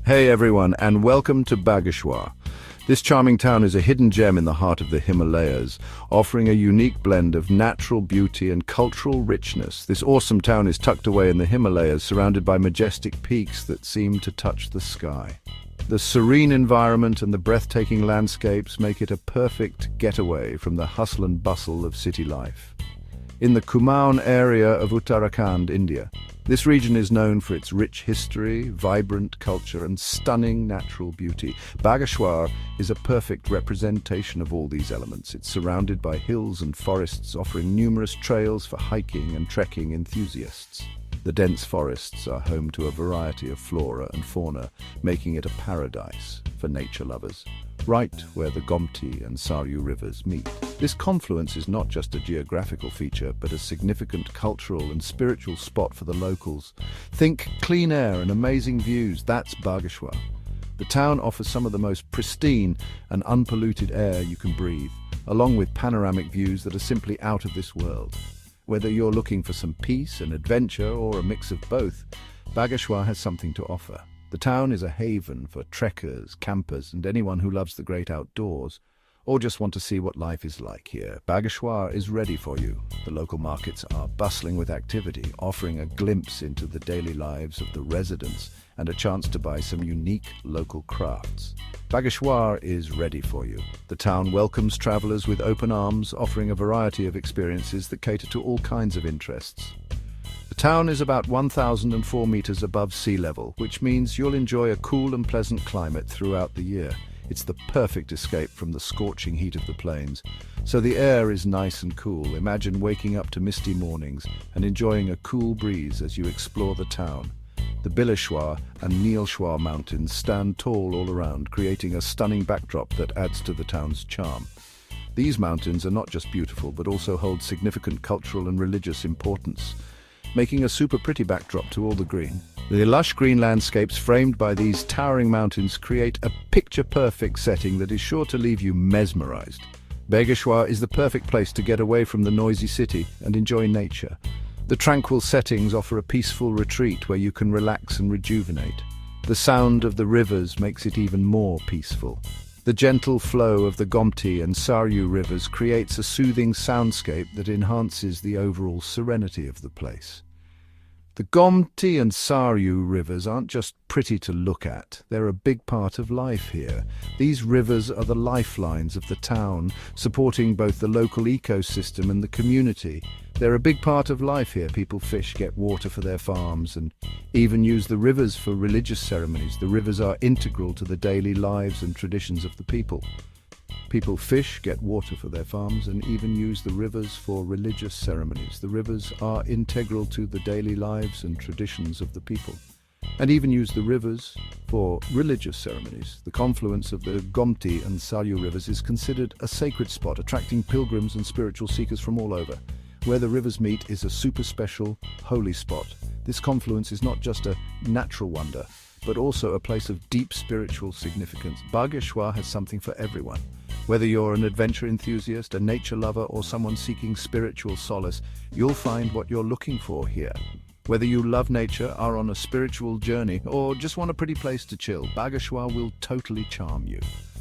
Hey everyone, and welcome to Bageshwar. This charming town is a hidden gem in the heart of the Himalayas, offering a unique blend of natural beauty and cultural richness. This awesome town is tucked away in the Himalayas, surrounded by majestic peaks that seem to touch the sky. The serene environment and the breathtaking landscapes make it a perfect getaway from the hustle and bustle of city life. In the Kumaon area of Uttarakhand, India, this region is known for its rich history, vibrant culture, and stunning natural beauty. Bageshwar is a perfect representation of all these elements. It's surrounded by hills and forests, offering numerous trails for hiking and trekking enthusiasts. The dense forests are home to a variety of flora and fauna, making it a paradise for nature lovers, right where the Gomti and Saryu rivers meet. This confluence is not just a geographical feature, but a significant cultural and spiritual spot for the locals. Think clean air and amazing views, that's Bageshwar. The town offers some of the most pristine and unpolluted air you can breathe, along with panoramic views that are simply out of this world. Whether you're looking for some peace and adventure or a mix of both, Bageshwar has something to offer. The town is a haven for trekkers, campers, and anyone who loves the great outdoors, or just want to see what life is like here. Bageshwar is ready for you. The local markets are bustling with activity, offering a glimpse into the daily lives of the residents and a chance to buy some unique local crafts. Bageshwar is ready for you. The town welcomes travelers with open arms, offering a variety of experiences that cater to all kinds of interests. The town is about 1,004 meters above sea level, which means you'll enjoy a cool and pleasant climate throughout the year. It's the perfect escape from the scorching heat of the plains. So the air is nice and cool. Imagine waking up to misty mornings and enjoying a cool breeze as you explore the town. The Bageshwar and Neelshwar mountains stand tall all around, creating a stunning backdrop that adds to the town's charm. These mountains are not just beautiful, but also hold significant cultural and religious importance, making a super pretty backdrop to all the green. The lush green landscapes framed by these towering mountains create a picture-perfect setting that is sure to leave you mesmerized. Bageshwar is the perfect place to get away from the noisy city and enjoy nature. The tranquil settings offer a peaceful retreat where you can relax and rejuvenate. The sound of the rivers makes it even more peaceful. The gentle flow of the Gomti and Saryu rivers creates a soothing soundscape that enhances the overall serenity of the place. The Gomti and Saryu rivers aren't just pretty to look at, they're a big part of life here. These rivers are the lifelines of the town, supporting both the local ecosystem and the community. They're a big part of life here. People fish, get water for their farms, and even use the rivers for religious ceremonies. The rivers are integral to the daily lives and traditions of the people. People fish, get water for their farms, and even use the rivers for religious ceremonies. The rivers are integral to the daily lives and traditions of the people, and even use the rivers for religious ceremonies. The confluence of the Gomti and Saryu rivers is considered a sacred spot, attracting pilgrims and spiritual seekers from all over. Where the rivers meet is a super special, holy spot. This confluence is not just a natural wonder, but also a place of deep spiritual significance. Bageshwar has something for everyone. Whether you're an adventure enthusiast, a nature lover, or someone seeking spiritual solace, you'll find what you're looking for here. Whether you love nature, are on a spiritual journey, or just want a pretty place to chill, Bageshwar will totally charm you.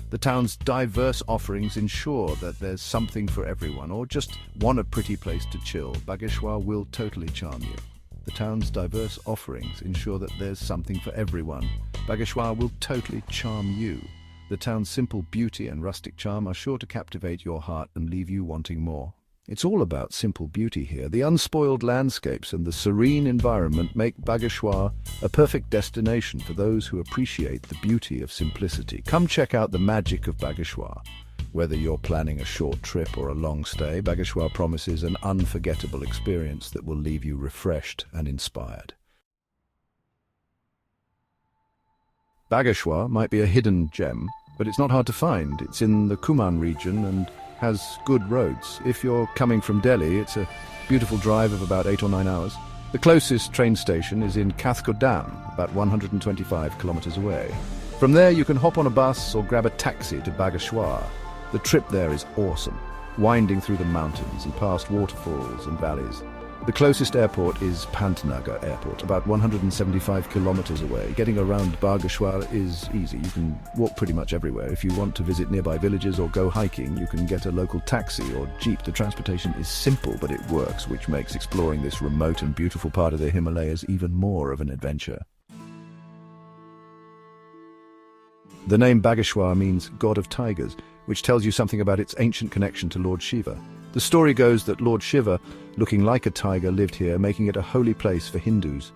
The town's diverse offerings ensure that there's something for everyone, or just want a pretty place to chill, Bageshwar will totally charm you. The town's diverse offerings ensure that there's something for everyone. Bageshwar will totally charm you. The town's simple beauty and rustic charm are sure to captivate your heart and leave you wanting more. It's all about simple beauty here. The unspoiled landscapes and the serene environment make Bageshwar a perfect destination for those who appreciate the beauty of simplicity. Come check out the magic of Bageshwar. Whether you're planning a short trip or a long stay, Bageshwar promises an unforgettable experience that will leave you refreshed and inspired. Bageshwar might be a hidden gem, but it's not hard to find. It's in the Kumaon region and has good roads. If you're coming from Delhi, it's a beautiful drive of about 8 or 9 hours. The closest train station is in Kathgodam, about 125 kilometers away. From there you can hop on a bus or grab a taxi to Bageshwar. The trip there is awesome, winding through the mountains and past waterfalls and valleys. The closest airport is Pantnagar Airport, about 175 kilometers away. Getting around Bageshwar is easy. You can walk pretty much everywhere. If you want to visit nearby villages or go hiking, you can get a local taxi or jeep. The transportation is simple, but it works, which makes exploring this remote and beautiful part of the Himalayas even more of an adventure. The name Bageshwar means God of Tigers, which tells you something about its ancient connection to Lord Shiva. The story goes that Lord Shiva, looking like a tiger, lived here, making it a holy place for Hindus.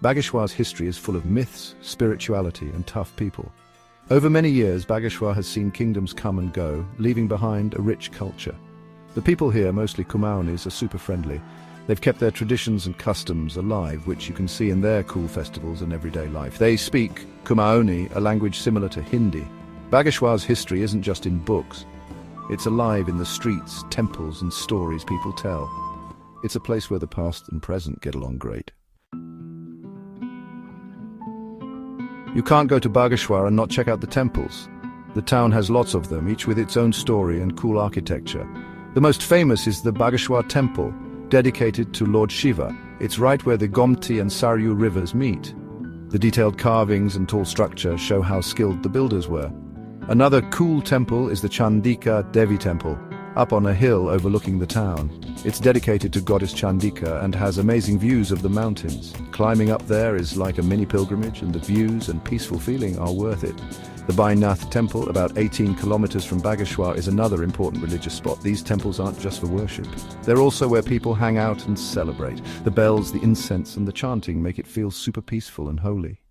Bageshwar's history is full of myths, spirituality, and tough people. Over many years, Bageshwar has seen kingdoms come and go, leaving behind a rich culture. The people here, mostly Kumaonis, are super friendly. They've kept their traditions and customs alive, which you can see in their cool festivals and everyday life. They speak Kumaoni, a language similar to Hindi. Bageshwar's history isn't just in books. It's alive in the streets, temples, and stories people tell. It's a place where the past and present get along great. You can't go to Bageshwar and not check out the temples. The town has lots of them, each with its own story and cool architecture. The most famous is the Bageshwar Temple, dedicated to Lord Shiva. It's right where the Gomti and Saryu rivers meet. The detailed carvings and tall structure show how skilled the builders were. Another cool temple is the Chandika Devi Temple, up on a hill overlooking the town. It's dedicated to goddess Chandika and has amazing views of the mountains. Climbing up there is like a mini pilgrimage, and the views and peaceful feeling are worth it. The Bainath Temple, about 18 kilometers from Bageshwar, is another important religious spot. These temples aren't just for worship. They're also where people hang out and celebrate. The bells, the incense, and the chanting make it feel super peaceful and holy.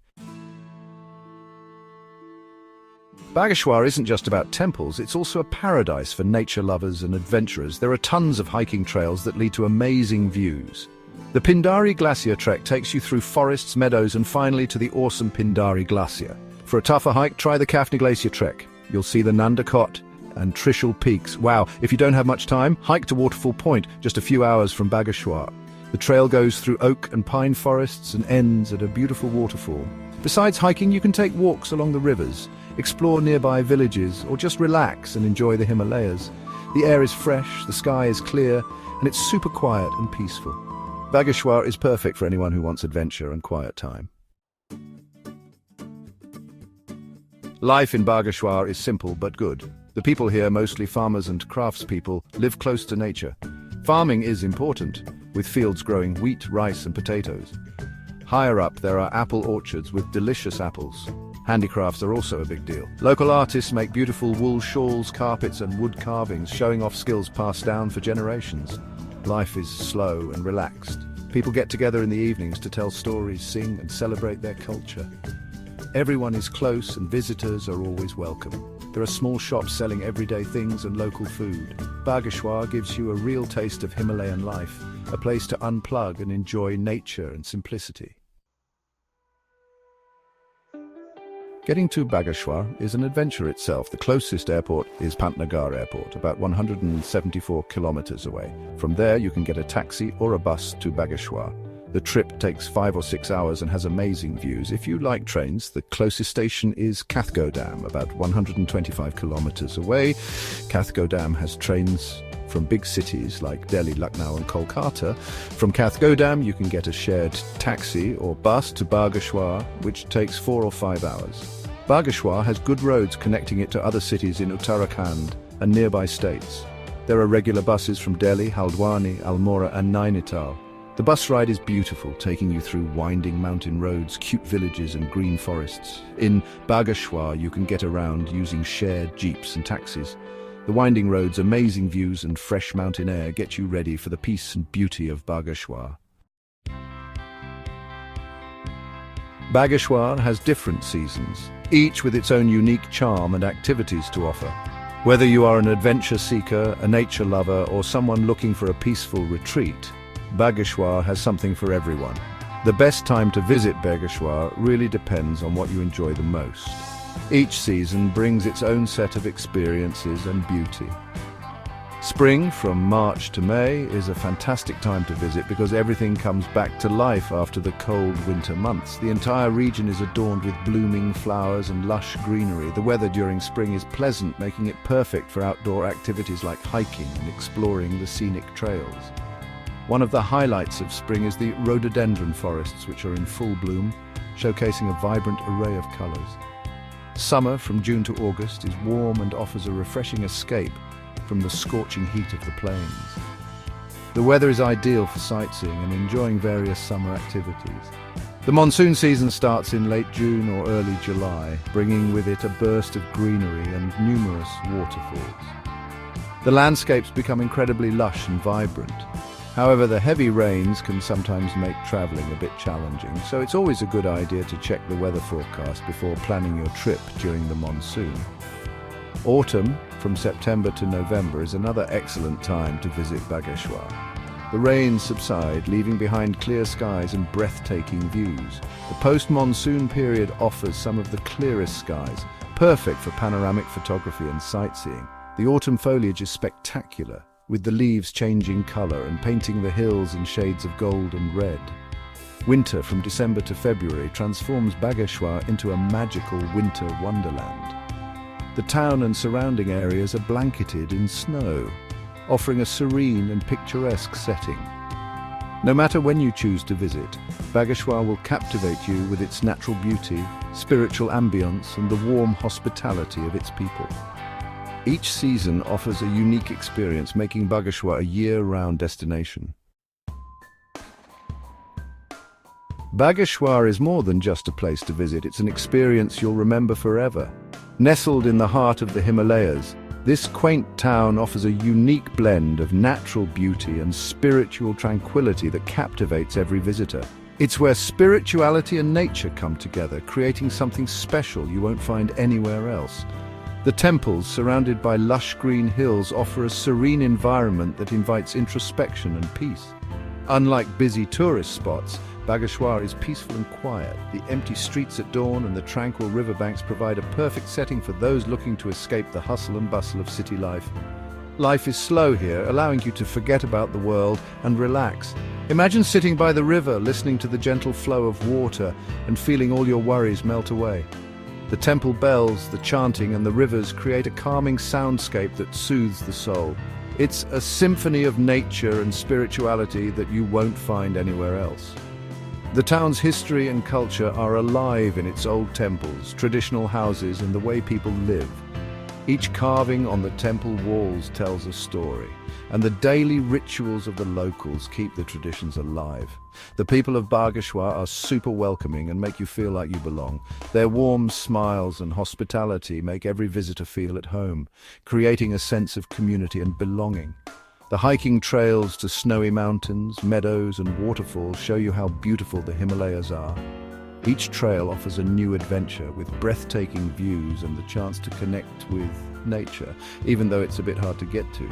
Bageshwar isn't just about temples, it's also a paradise for nature lovers and adventurers. There are tons of hiking trails that lead to amazing views. The Pindari Glacier trek takes you through forests, meadows, and finally to the awesome Pindari Glacier. For a tougher hike, try the Kafni Glacier trek. You'll see the Nandakot and Trishul peaks. Wow, if you don't have much time, hike to Waterfall Point, just a few hours from Bageshwar. The trail goes through oak and pine forests and ends at a beautiful waterfall. Besides hiking, you can take walks along the rivers, explore nearby villages, or just relax and enjoy the Himalayas. The air is fresh, the sky is clear, and it's super quiet and peaceful. Bageshwar is perfect for anyone who wants adventure and quiet time. Life in Bageshwar is simple but good. The people here, mostly farmers and craftspeople, live close to nature. Farming is important, with fields growing wheat, rice, and potatoes. Higher up, there are apple orchards with delicious apples. Handicrafts are also a big deal. Local artists make beautiful wool shawls, carpets, and wood carvings, showing off skills passed down for generations. Life is slow and relaxed. People get together in the evenings to tell stories, sing, and celebrate their culture. Everyone is close and visitors are always welcome. There are small shops selling everyday things and local food. Bageshwar gives you a real taste of Himalayan life, a place to unplug and enjoy nature and simplicity. Getting to Bageshwar is an adventure itself. The closest airport is Pantnagar Airport, about 174 kilometers away. From there, you can get a taxi or a bus to Bageshwar. The trip takes 5 or 6 hours and has amazing views. If you like trains, the closest station is Kathgodam, about 125 kilometers away. Kathgodam has trains from big cities like Delhi, Lucknow, and Kolkata. From Kathgodam, you can get a shared taxi or bus to Bageshwar, which takes 4 or 5 hours. Bageshwar has good roads connecting it to other cities in Uttarakhand and nearby states. There are regular buses from Delhi, Haldwani, Almora, and Nainital. The bus ride is beautiful, taking you through winding mountain roads, cute villages, and green forests. In Bageshwar, you can get around using shared jeeps and taxis. The winding roads, amazing views, and fresh mountain air get you ready for the peace and beauty of Bageshwar. Bageshwar has different seasons, each with its own unique charm and activities to offer. Whether you are an adventure seeker, a nature lover, or someone looking for a peaceful retreat, Bageshwar has something for everyone. The best time to visit Bageshwar really depends on what you enjoy the most. Each season brings its own set of experiences and beauty. Spring, from March to May, is a fantastic time to visit because everything comes back to life after the cold winter months. The entire region is adorned with blooming flowers and lush greenery. The weather during spring is pleasant, making it perfect for outdoor activities like hiking and exploring the scenic trails. One of the highlights of spring is the rhododendron forests, which are in full bloom, showcasing a vibrant array of colors. Summer, from June to August, is warm and offers a refreshing escape from the scorching heat of the plains. The weather is ideal for sightseeing and enjoying various summer activities. The monsoon season starts in late June or early July, bringing with it a burst of greenery and numerous waterfalls. The landscapes become incredibly lush and vibrant. However, the heavy rains can sometimes make traveling a bit challenging, so it's always a good idea to check the weather forecast before planning your trip during the monsoon. Autumn, from September to November, is another excellent time to visit Bageshwar. The rains subside, leaving behind clear skies and breathtaking views. The post-monsoon period offers some of the clearest skies, perfect for panoramic photography and sightseeing. The autumn foliage is spectacular, with the leaves changing color and painting the hills in shades of gold and red. Winter, from December to February, transforms Bageshwar into a magical winter wonderland. The town and surrounding areas are blanketed in snow, offering a serene and picturesque setting. No matter when you choose to visit, Bageshwar will captivate you with its natural beauty, spiritual ambience, and the warm hospitality of its people. Each season offers a unique experience, making Bageshwar a year-round destination. Bageshwar is more than just a place to visit, it's an experience you'll remember forever. Nestled in the heart of the Himalayas, this quaint town offers a unique blend of natural beauty and spiritual tranquility that captivates every visitor. It's where spirituality and nature come together, creating something special you won't find anywhere else. The temples, surrounded by lush green hills, offer a serene environment that invites introspection and peace. Unlike busy tourist spots, Bageshwar is peaceful and quiet. The empty streets at dawn and the tranquil riverbanks provide a perfect setting for those looking to escape the hustle and bustle of city life. Life is slow here, allowing you to forget about the world and relax. Imagine sitting by the river, listening to the gentle flow of water and feeling all your worries melt away. The temple bells, the chanting, and the rivers create a calming soundscape that soothes the soul. It's a symphony of nature and spirituality that you won't find anywhere else. The town's history and culture are alive in its old temples, traditional houses, and the way people live. Each carving on the temple walls tells a story, and the daily rituals of the locals keep the traditions alive. The people of Bageshwar are super welcoming and make you feel like you belong. Their warm smiles and hospitality make every visitor feel at home, creating a sense of community and belonging. The hiking trails to snowy mountains, meadows, and waterfalls show you how beautiful the Himalayas are. Each trail offers a new adventure with breathtaking views and the chance to connect with nature, even though it's a bit hard to get to.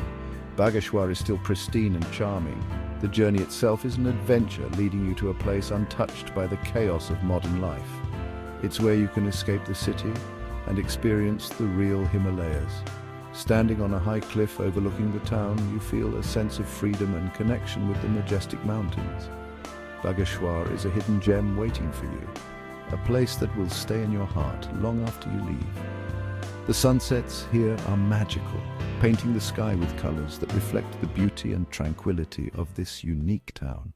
Bageshwar is still pristine and charming. The journey itself is an adventure, leading you to a place untouched by the chaos of modern life. It's where you can escape the city and experience the real Himalayas. Standing on a high cliff overlooking the town, you feel a sense of freedom and connection with the majestic mountains. Bageshwar is a hidden gem waiting for you, a place that will stay in your heart long after you leave. The sunsets here are magical, painting the sky with colors that reflect the beauty and tranquility of this unique town.